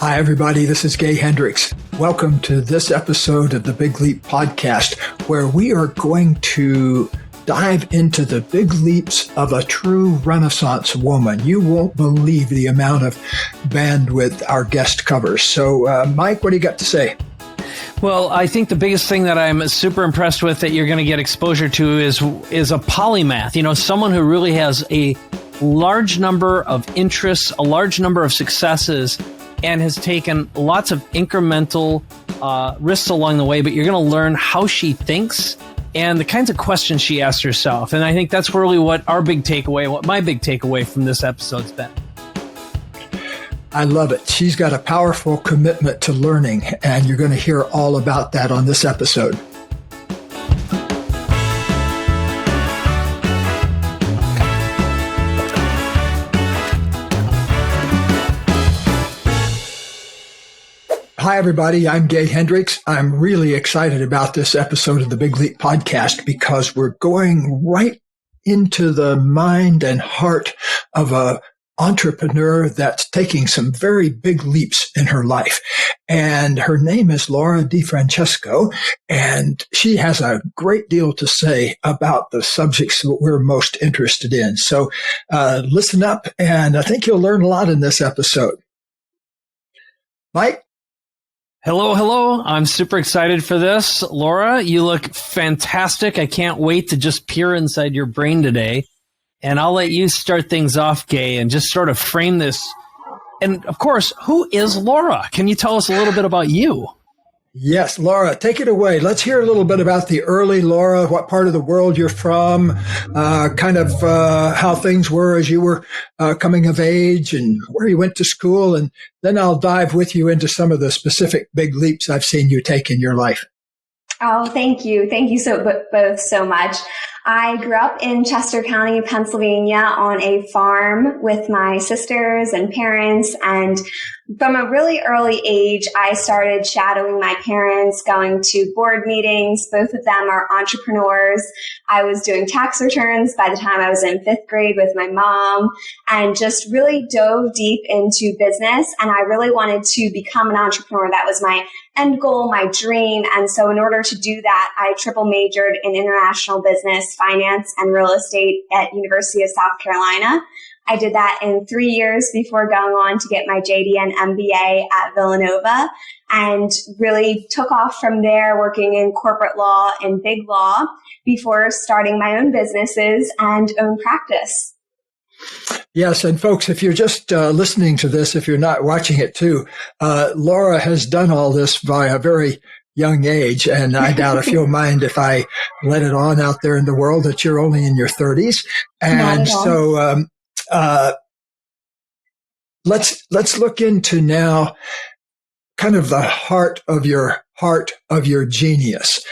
Hi, everybody. This is Gay Hendricks. Welcome to this episode of the Big Leap podcast, where we are going to dive into the big leaps of a true Renaissance woman. You won't believe the amount of bandwidth our guest covers. So, Mike, what do you got to say? Well, I think the biggest thing that I'm super impressed with that you're going to get exposure to is a polymath. You know, someone who really has a large number of interests, a large number of successes, and has taken lots of incremental risks along the way. But you're going to learn how she thinks and the kinds of questions she asks herself. And I think that's really what my big takeaway from this episode's been. I love it. She's got a powerful commitment to learning, and you're going to hear all about that on this episode. Hi, everybody. I'm Gay Hendricks. I'm really excited about this episode of the Big Leap podcast because we're going right into the mind and heart of a entrepreneur that's taking some very big leaps in her life. And her name is Laura DiFrancesco, and she has a great deal to say about the subjects that we're most interested in. So listen up, and I think you'll learn a lot in this episode. Mike? Hello. I'm super excited for this. Laura, you look fantastic. I can't wait to just peer inside your brain today. And I'll let you start things off, Gay, and just sort of frame this. And of course, who is Laura? Can you tell us a little bit about you? Yes, Laura, take it away. Let's hear a little bit about the early Laura, what part of the world you're from, how things were as you were coming of age and where you went to school. And then I'll dive with you into some of the specific big leaps I've seen you take in your life. Oh, thank you. Thank you both so much. I grew up in Chester County, Pennsylvania on a farm with my sisters and parents. And from a really early age, I started shadowing my parents, going to board meetings. Both of them are entrepreneurs. I was doing tax returns by the time I was in 5th grade with my mom and just really dove deep into business. And I really wanted to become an entrepreneur. That was my end goal, my dream. And so in order to do that, I triple majored in international business, finance, and real estate at University of South Carolina. I did that in 3 years before going on to get my JD and MBA at Villanova and really took off from there working in corporate law and big law before starting my own businesses and own practice. Yes, and folks, if you're just listening to this, if you're not watching it too, Laura has done all this by a very young age, and I doubt if you'll mind if I let it on out there in the world that you're only in your 30s. And so let's look into now kind of the heart of your genius.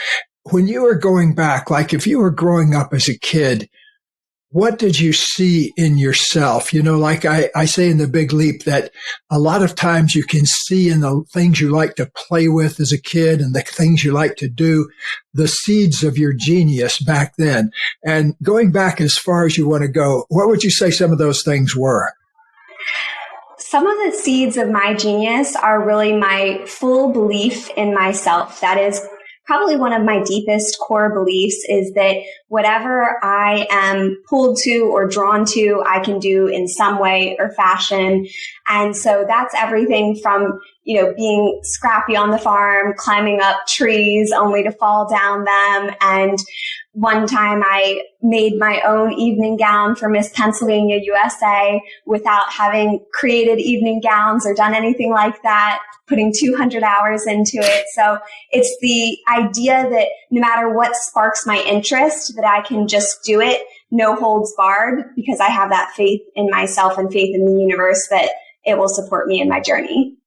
When you were going back, like if you were growing up as a kid, what did you see in yourself? You know, like I say in the Big Leap that a lot of times you can see in the things you like to play with as a kid and the things you like to do, the seeds of your genius back then. And going back as far as you want to go, what would you say some of those things were? Some of the seeds of my genius are really my full belief in myself. That is probably one of my deepest core beliefs is that whatever I am pulled to or drawn to, I can do in some way or fashion. And so that's everything from, being scrappy on the farm, climbing up trees only to fall down them. And one time I made my own evening gown for Miss Pennsylvania USA without having created evening gowns or done anything like that, putting 200 hours into it. So it's the idea that no matter what sparks my interest, that I can just do it, no holds barred, because I have that faith in myself and faith in the universe that it will support me in my journey.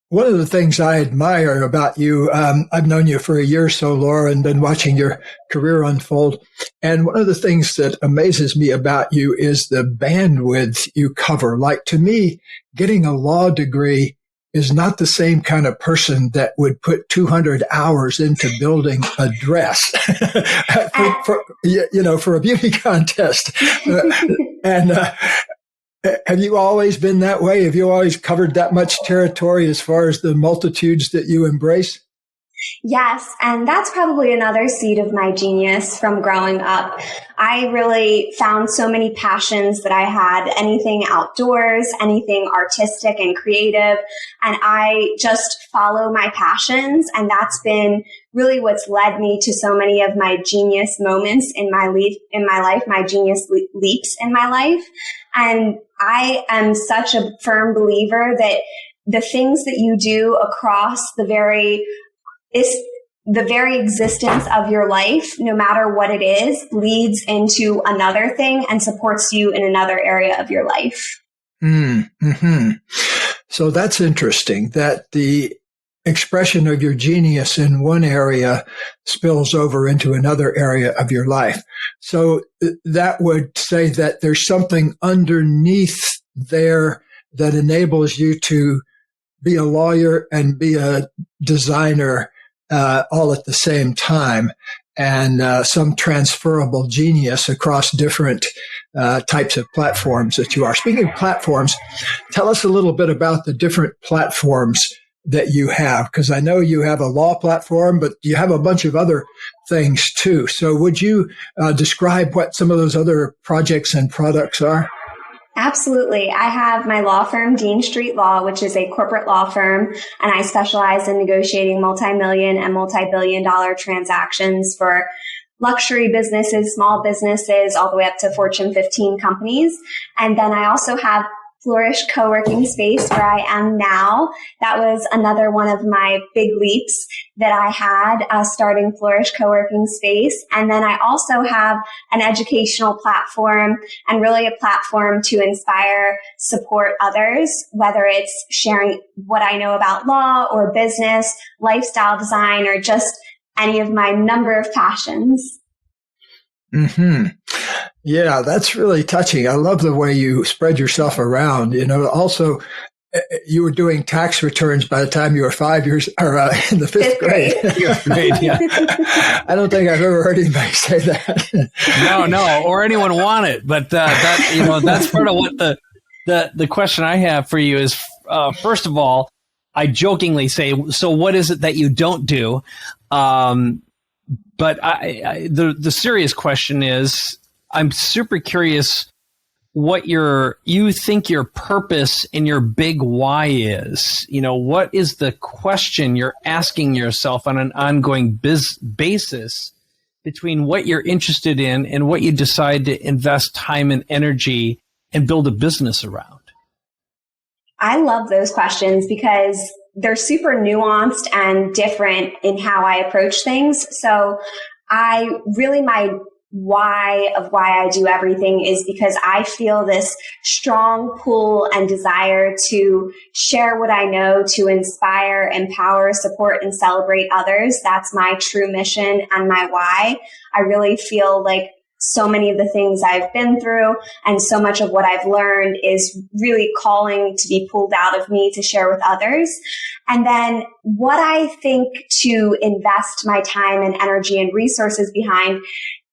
One of the things I admire about you, I've known you for a year or so, Laura, and been watching your career unfold. And one of the things that amazes me about you is the bandwidth you cover. Like, to me, getting a law degree is not the same kind of person that would put 200 hours into building a dress for a beauty contest. Have you always been that way? Have you always covered that much territory as far as the multitudes that you embrace? Yes, and that's probably another seed of my genius from growing up. I really found so many passions that I had, anything outdoors, anything artistic and creative, and I just follow my passions, and that's been really what's led me to so many of my genius moments in my life, my genius leaps in my life. And I am such a firm believer that the things that you do across the very existence of your life, no matter what it is, leads into another thing and supports you in another area of your life. Mm-hmm. So that's interesting that the expression of your genius in one area spills over into another area of your life. So that would say that there's something underneath there that enables you to be a lawyer and be a designer all at the same time, and some transferable genius across different types of platforms that you are. Speaking of platforms, tell us a little bit about the different platforms that you have, because I know you have a law platform, but you have a bunch of other things too. So would you describe what some of those other projects and products are? Absolutely. I have my law firm, Dean Street Law, which is a corporate law firm, and I specialize in negotiating multi-million and multi-billion-dollar transactions for luxury businesses, small businesses, all the way up to Fortune 15 companies. And then I also have Flourish Co-working Space, where I am now. That was another one of my big leaps that I had starting Flourish Co-working Space. And then I also have an educational platform, and really a platform to inspire, support others, whether it's sharing what I know about law or business, lifestyle design, or just any of my number of passions. Mm-hmm. Yeah, that's really touching. I love the way you spread yourself around. Also, you were doing tax returns by the time you were 5 years, or in the fifth grade. Yeah. I don't think I've ever heard anybody say that. No, or anyone want it. But that's part of what the question I have for you is, first of all, I jokingly say, so what is it that you don't do? But the serious question is, I'm super curious what you think your purpose and your big why is. What is the question you're asking yourself on an ongoing basis between what you're interested in and what you decide to invest time and energy and build a business around? I love those questions because they're super nuanced and different in how I approach things. So my why I do everything is because I feel this strong pull and desire to share what I know, to inspire, empower, support, and celebrate others. That's my true mission and my why. I really feel like so many of the things I've been through and so much of what I've learned is really calling to be pulled out of me to share with others. And then what I think to invest my time and energy and resources behind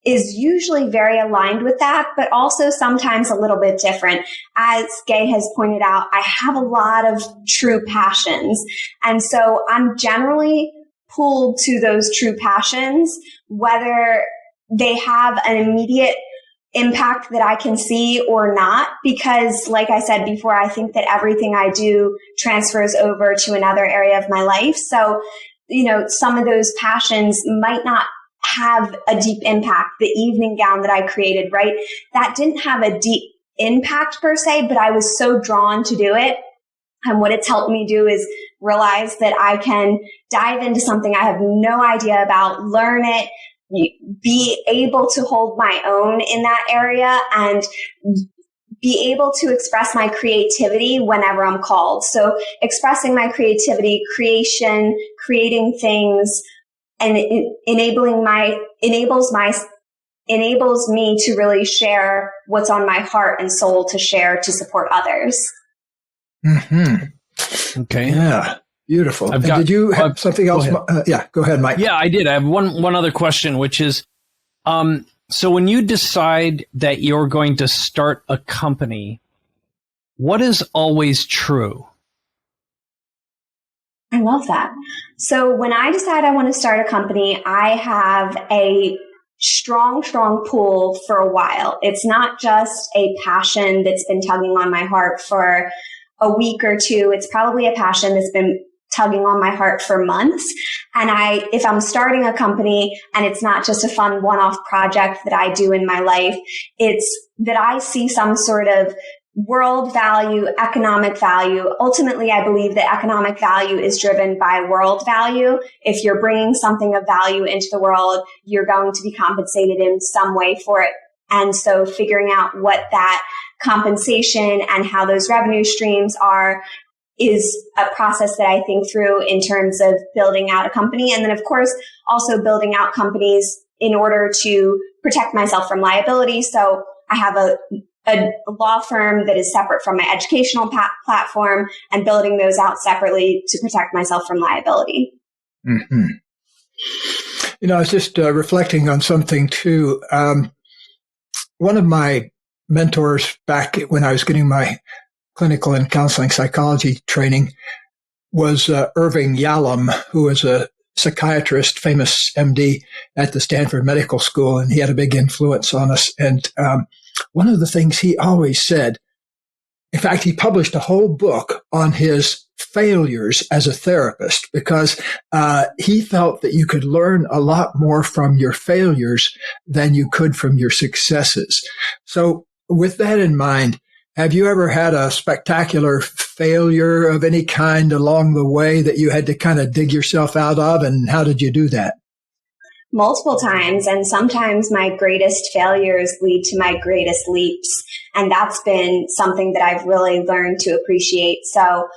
is usually very aligned with that, but also sometimes a little bit different. As Gay has pointed out, I have a lot of true passions. And so I'm generally pulled to those true passions, whether they have an immediate impact that I can see or not, because like I said before, I think that everything I do transfers over to another area of my life. So, some of those passions might not have a deep impact. The evening gown that I created, right? That didn't have a deep impact per se, but I was so drawn to do it. And what it's helped me do is realize that I can dive into something I have no idea about, learn it, be able to hold my own in that area, and be able to express my creativity whenever I'm called. So expressing my creativity, creation, creating things, and it enables me to really share what's on my heart and soul to share to support others. Mm-hmm. Okay. Yeah. Beautiful. Did you have something else? Go ahead, Mike. Yeah, I did. I have one other question, which is, so when you decide that you're going to start a company, What is always true? I love that. So when I decide I want to start a company, I have a strong pull for a while. It's not just a passion that's been tugging on my heart for a week or two. It's probably a passion that's been tugging on my heart for months. And if I'm starting a company and it's not just a fun one-off project that I do in my life, it's that I see some sort of world value, economic value. Ultimately, I believe that economic value is driven by world value. If you're bringing something of value into the world, you're going to be compensated in some way for it. And so figuring out what that compensation and how those revenue streams are is a process that I think through in terms of building out a company. And then, of course, also building out companies in order to protect myself from liability. So I have a law firm that is separate from my educational platform and building those out separately to protect myself from liability. Mm-hmm. I was just reflecting on something too. One of my mentors back when I was getting my clinical and counseling psychology training was Irving Yalom, who was a psychiatrist, famous MD at the Stanford Medical School, and he had a big influence on us. And one of the things he always said, in fact, he published a whole book on his failures as a therapist because he felt that you could learn a lot more from your failures than you could from your successes. So with that in mind, have you ever had a spectacular failure of any kind along the way that you had to kind of dig yourself out of, and how did you do that? Multiple times, and sometimes my greatest failures lead to my greatest leaps. And that's been something that I've really learned to appreciate. So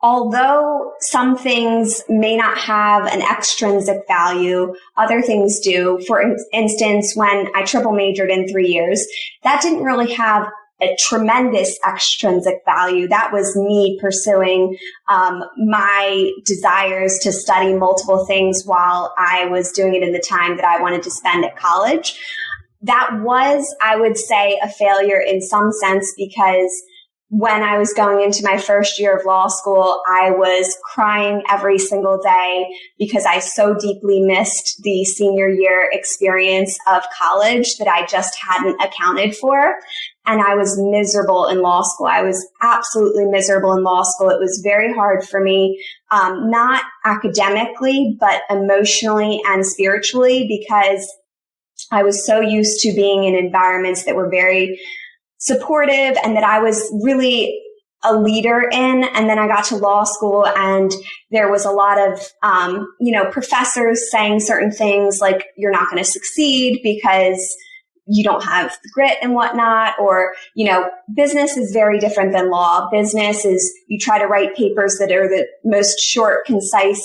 although some things may not have an extrinsic value, other things do. For instance, when I triple majored in 3 years, that didn't really have a tremendous extrinsic value. That was me pursuing my desires to study multiple things while I was doing it in the time that I wanted to spend at college. That was, I would say, a failure in some sense because when I was going into my first year of law school, I was crying every single day because I so deeply missed the senior year experience of college that I just hadn't accounted for. And I was miserable in law school. I was absolutely miserable in law school. It was very hard for me, not academically, but emotionally and spiritually, because I was so used to being in environments that were very supportive and that I was really a leader in. And then I got to law school and there was a lot of, professors saying certain things like, you're not going to succeed because you don't have the grit and whatnot, or, business is very different than law. Business is you try to write papers that are the most short, concise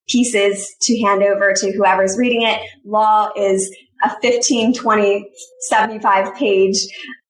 pieces to hand over to whoever's reading it. Law is a 15, 20, 75 page,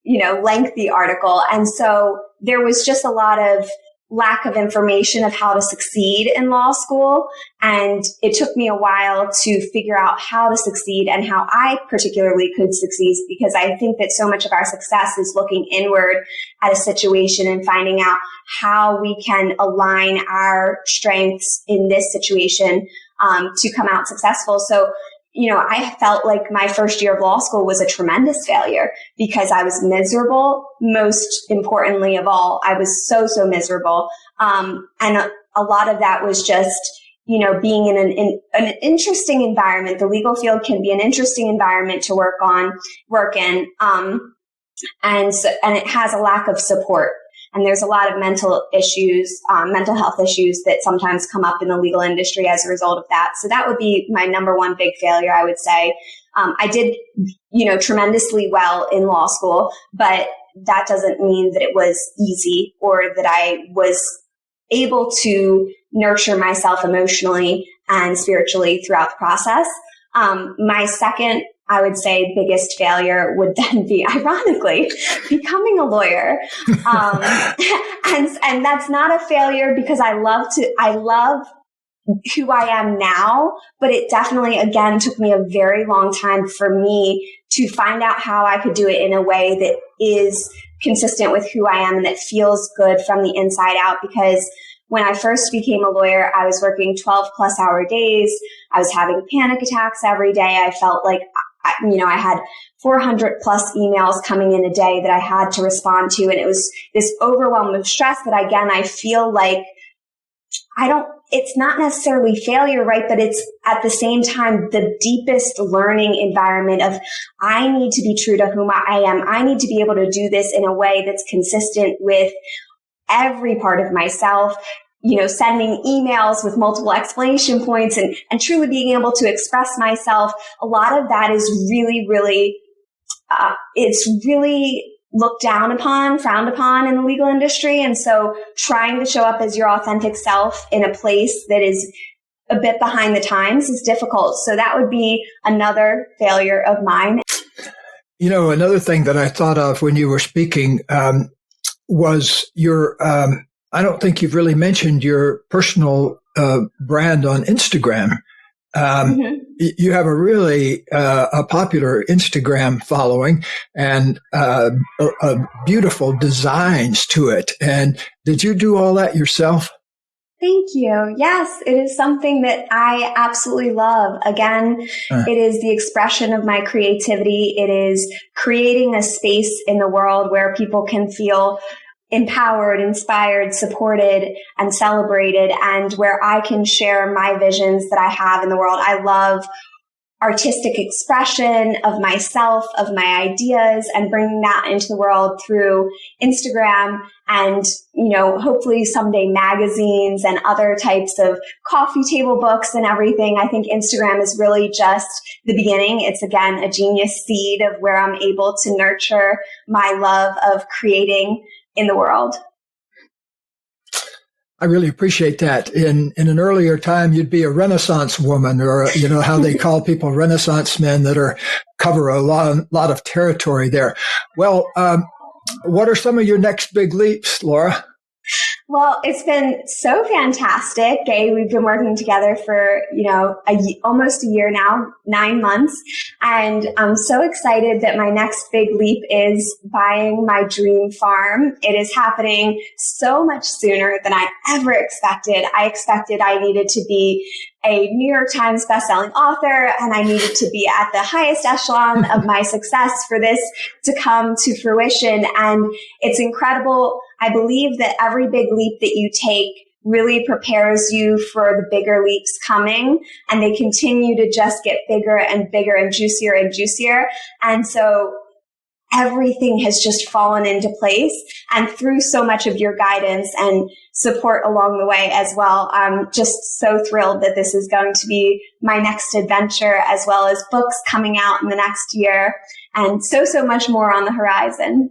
lengthy article. And so there was just a lot of lack of information of how to succeed in law school. And it took me a while to figure out how to succeed and how I particularly could succeed, because I think that so much of our success is looking inward at a situation and finding out how we can align our strengths in this situation to come out successful. So I felt like my first year of law school was a tremendous failure because I was miserable. Most importantly of all, I was so miserable. And a lot of that was just, being in an interesting environment. The legal field can be an interesting environment to work in. And it has a lack of support. And there's a lot of mental health issues that sometimes come up in the legal industry as a result of that. So that would be my number one big failure, I would say. I did, tremendously well in law school, but that doesn't mean that it was easy or that I was able to nurture myself emotionally and spiritually throughout the process. My second, I would say, biggest failure would then be, ironically, becoming a lawyer. And that's not a failure because I love who I am now, but it definitely, again, took me a very long time for me to find out how I could do it in a way that is consistent with who I am and that feels good from the inside out. Because when I first became a lawyer, I was working 12 plus hour days. I was having panic attacks every day. I felt like, I had 400 plus emails coming in a day that I had to respond to. And it was this overwhelm of stress that, again, I feel like it's not necessarily failure, right? But it's at the same time the deepest learning environment of, I need to be true to whom I am. I need to be able to do this in a way that's consistent with every part of myself, sending emails with multiple exclamation points and truly being able to express myself. A lot of that is really, really, it's really looked down upon, frowned upon in the legal industry. And so trying to show up as your authentic self in a place that is a bit behind the times is difficult. So that would be another failure of mine. Another thing that I thought of when you were speaking was your, I don't think you've really mentioned your personal brand on Instagram. You have a really a popular Instagram following and beautiful designs to it. And did you do all that yourself? Thank you. Yes, it is something that I absolutely love. Again, it is the expression of my creativity. It is creating a space in the world where people can feel empowered, inspired, supported, and celebrated, and where I can share my visions that I have in the world. I love artistic expression of myself, of my ideas, and bringing that into the world through Instagram and, hopefully someday magazines and other types of coffee table books and everything. I think Instagram is really just the beginning. It's, again, a genius seed of where I'm able to nurture my love of creating in the world. I really appreciate that. In an earlier time, you'd be a Renaissance woman, or how they call people Renaissance men that cover a lot of territory there. Well, what are some of your next big leaps, Laura? Well, it's been so fantastic, Gay. We've been working together for, almost a year now, 9 months. And I'm so excited that my next big leap is buying my dream farm. It is happening so much sooner than I ever expected. I expected I needed to be a New York Times bestselling author, and I needed to be at the highest echelon of my success for this to come to fruition. And it's incredible. I believe that every big leap that you take really prepares you for the bigger leaps coming, and they continue to just get bigger and bigger and juicier and juicier. And so everything has just fallen into place, and through so much of your guidance and support along the way as well. I'm just so thrilled that this is going to be my next adventure, as well as books coming out in the next year, and so much more on the horizon.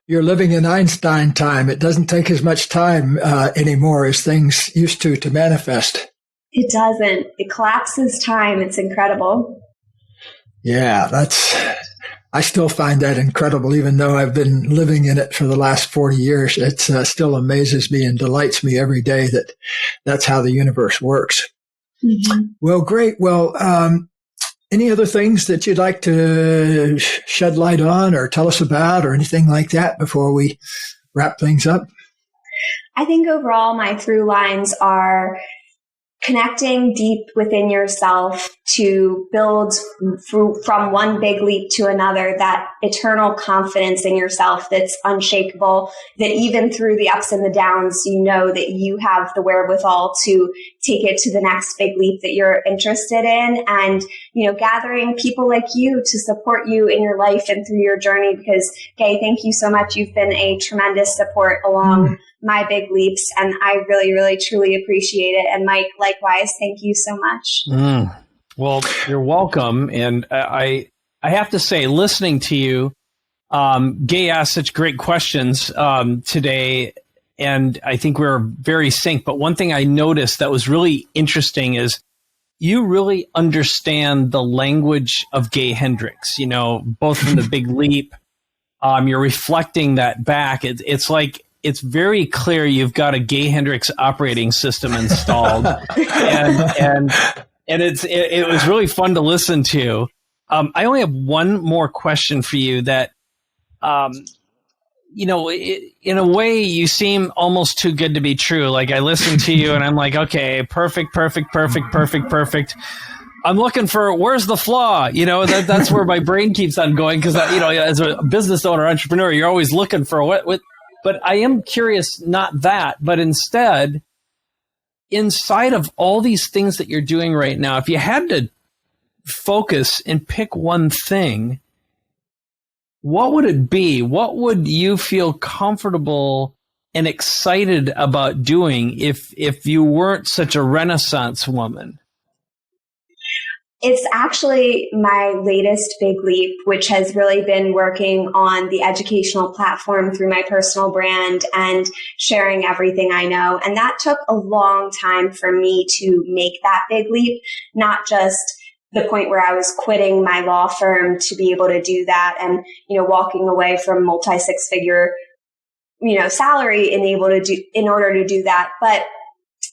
You're living in Einstein time. It doesn't take as much time anymore as things used to manifest. It doesn't. It collapses time. It's incredible. Yeah, I still find that incredible, even though I've been living in it for the last 40 years. It still amazes me and delights me every day that that's how the universe works. Mm-hmm. Well, great. Well, any other things that you'd like to shed light on or tell us about or anything like that before we wrap things up? I think overall my through lines are connecting deep within yourself to build from one big leap to another, that eternal confidence in yourself that's unshakable, that even through the ups and the downs, that you have the wherewithal to take it to the next big leap that you're interested in, and, gathering people like you to support you in your life and through your journey. Because, Gay, thank you so much. You've been a tremendous support along my big leaps, and I really, really, truly appreciate it. And Mike, likewise, thank you so much. Well, you're welcome. And I have to say, listening to you, Gay asked such great questions today, and I think we're very synced. But one thing I noticed that was really interesting is you really understand the language of Gay Hendricks, both from the big leap. You're reflecting that back. It's like it's very clear you've got a Gay Hendricks operating system installed, and it was really fun to listen to. I only have one more question for you that, in a way, you seem almost too good to be true. Like, I listen to you and I'm like, okay, perfect. I'm looking for, where's the flaw? That's where my brain keeps on going. Cause as a business owner, entrepreneur, you're always looking for what, but I am curious, not that, but instead, inside of all these things that you're doing right now, if you had to focus and pick one thing, what would it be? What would you feel comfortable and excited about doing if you weren't such a Renaissance woman? It's actually my latest big leap, which has really been working on the educational platform through my personal brand and sharing everything I know. And that took a long time for me to make that big leap, not just the point where I was quitting my law firm to be able to do that and, walking away from multi-six-figure, salary in order to do that. But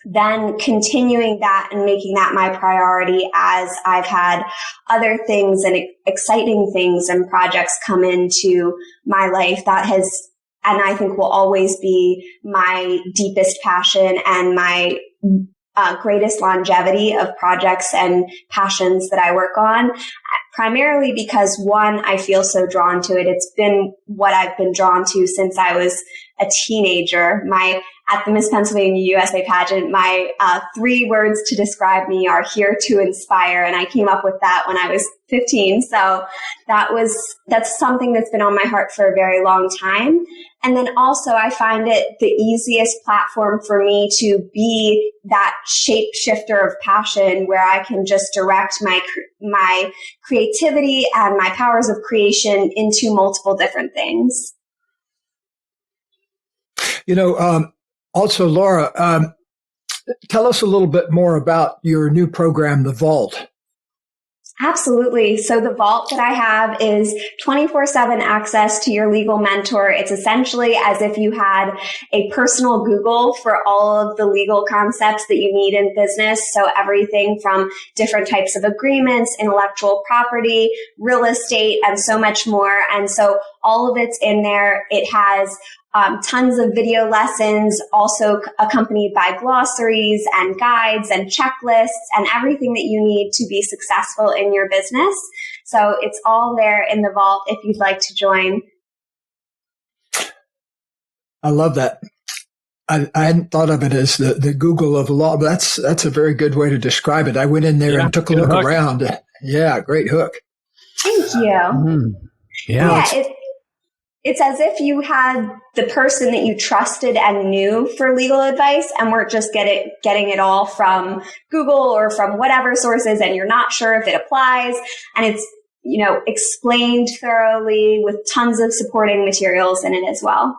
then continuing that and making that my priority as I've had other things and exciting things and projects come into my life, that has, and I think will always be my deepest passion and my greatest longevity of projects and passions that I work on, primarily because, one, I feel so drawn to it. It's been what I've been drawn to since I was a teenager. At the Miss Pennsylvania USA pageant, my 3 words to describe me are "here to inspire," and I came up with that when I was 15. So that's something that's been on my heart for a very long time. And then also, I find it the easiest platform for me to be that shapeshifter of passion, where I can just direct my creativity and my powers of creation into multiple different things. Also, Laura, tell us a little bit more about your new program, The Vault. Absolutely. So the Vault that I have is 24/7 access to your legal mentor. It's essentially as if you had a personal Google for all of the legal concepts that you need in business. So everything from different types of agreements, intellectual property, real estate, and so much more. And so all of it's in there. It has tons of video lessons, also accompanied by glossaries and guides and checklists and everything that you need to be successful in your business. So it's all there in the Vault if you'd like to join. I love that. I hadn't thought of it as the Google of law, but that's a very good way to describe it. I went in there and took a look around. Yeah, great hook. Thank you. Mm-hmm. Yeah. It's as if you had the person that you trusted and knew for legal advice and weren't just getting it all from Google or from whatever sources, and you're not sure if it applies. And it's, explained thoroughly with tons of supporting materials in it as well.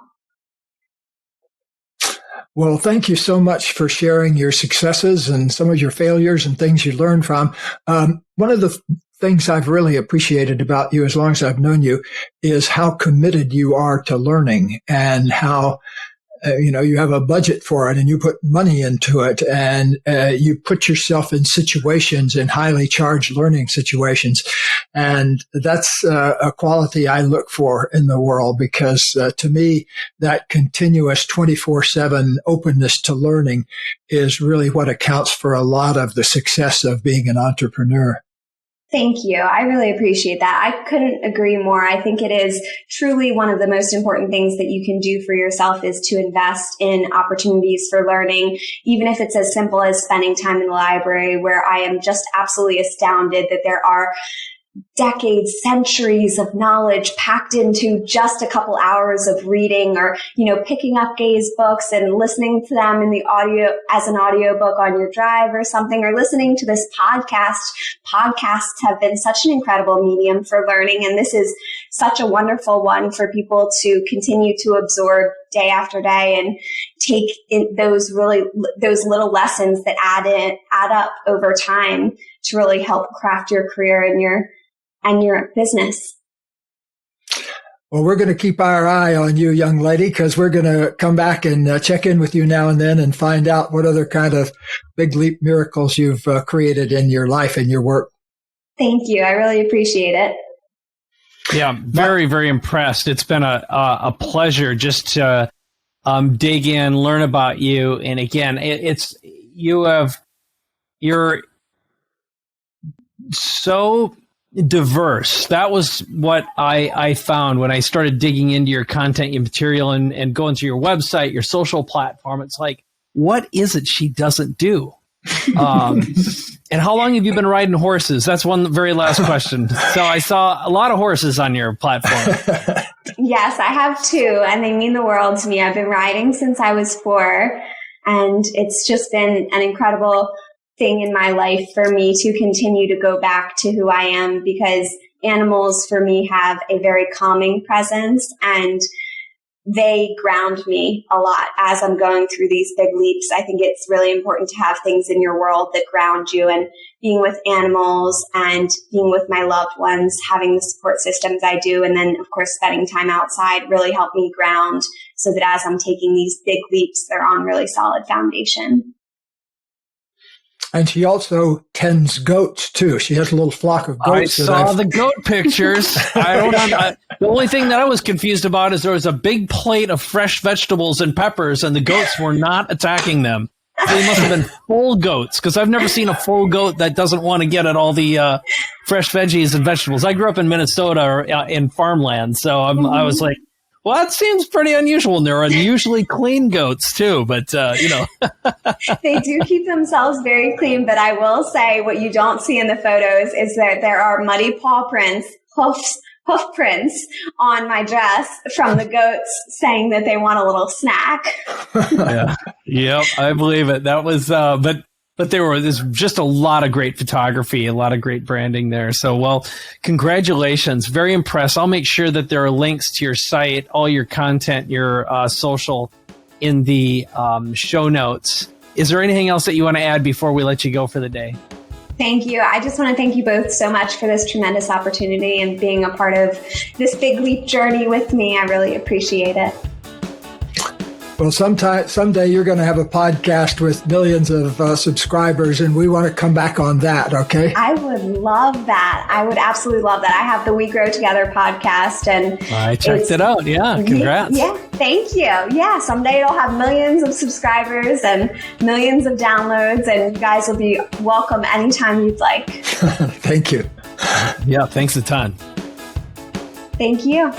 Well, thank you so much for sharing your successes and some of your failures and things you learned from. One of the things I've really appreciated about you as long as I've known you is how committed you are to learning, and how, you have a budget for it and you put money into it, and you put yourself in situations, in highly charged learning situations. And that's a quality I look for in the world, because to me, that continuous 24/7 openness to learning is really what accounts for a lot of the success of being an entrepreneur. Thank you. I really appreciate that. I couldn't agree more. I think it is truly one of the most important things that you can do for yourself is to invest in opportunities for learning, even if it's as simple as spending time in the library, where I am just absolutely astounded that there are decades, centuries of knowledge packed into just a couple hours of reading, or, picking up Gay's books and listening to them in the audio as an audiobook on your drive or something, or listening to this podcast. Podcasts have been such an incredible medium for learning, and this is such a wonderful one for people to continue to absorb day after day and take in those little lessons that add up over time to really help craft your career and your business. Well, we're going to keep our eye on you, young lady, because we're going to come back and check in with you now and then and find out what other kind of big leap miracles you've created in your life and your work. Thank you. I really appreciate it. Yeah, very, very impressed. It's been a pleasure just to dig in, learn about you. And again, you're so diverse. That was what I found when I started digging into your content, your material, and going to your website, your social platform. It's like, what is it she doesn't do? And how long have you been riding horses? That's one very last question. So I saw a lot of horses on your platform. Yes, I have 2, and they mean the world to me. I've been riding since I was 4, and it's just been an incredible thing in my life for me to continue to go back to who I am, because animals for me have a very calming presence, and they ground me a lot as I'm going through these big leaps. I think it's really important to have things in your world that ground you, and being with animals and being with my loved ones, having the support systems I do, and then of course spending time outside really helped me ground so that as I'm taking these big leaps, they're on really solid foundation. And she also tends goats too. She has a little flock of goats. I saw the goat pictures. The only thing that I was confused about is there was a big plate of fresh vegetables and peppers, and the goats were not attacking them. They must have been full goats, because I've never seen a full goat that doesn't want to get at all the fresh veggies and vegetables. I grew up in Minnesota in farmland, so I was like, well, that seems pretty unusual. And they're unusually clean goats, too. But, They do keep themselves very clean. But I will say what you don't see in the photos is that there are muddy paw prints, hoof prints on my dress from the goats saying that they want a little snack. Yeah. Yep, I believe it. That was, but there's just a lot of great photography, a lot of great branding there. So, well, congratulations. Very impressed. I'll make sure that there are links to your site, all your content, your social in the show notes. Is there anything else that you want to add before we let you go for the day? Thank you. I just want to thank you both so much for this tremendous opportunity and being a part of this big leap journey with me. I really appreciate it. Well, someday you're going to have a podcast with millions of subscribers, and we want to come back on that, okay? I would love that. I would absolutely love that. I have the We Grow Together podcast, and I checked it out. Yeah, congrats. Yeah, thank you. Yeah, someday it'll have millions of subscribers and millions of downloads, and you guys will be welcome anytime you'd like. Thank you. Yeah, thanks a ton. Thank you.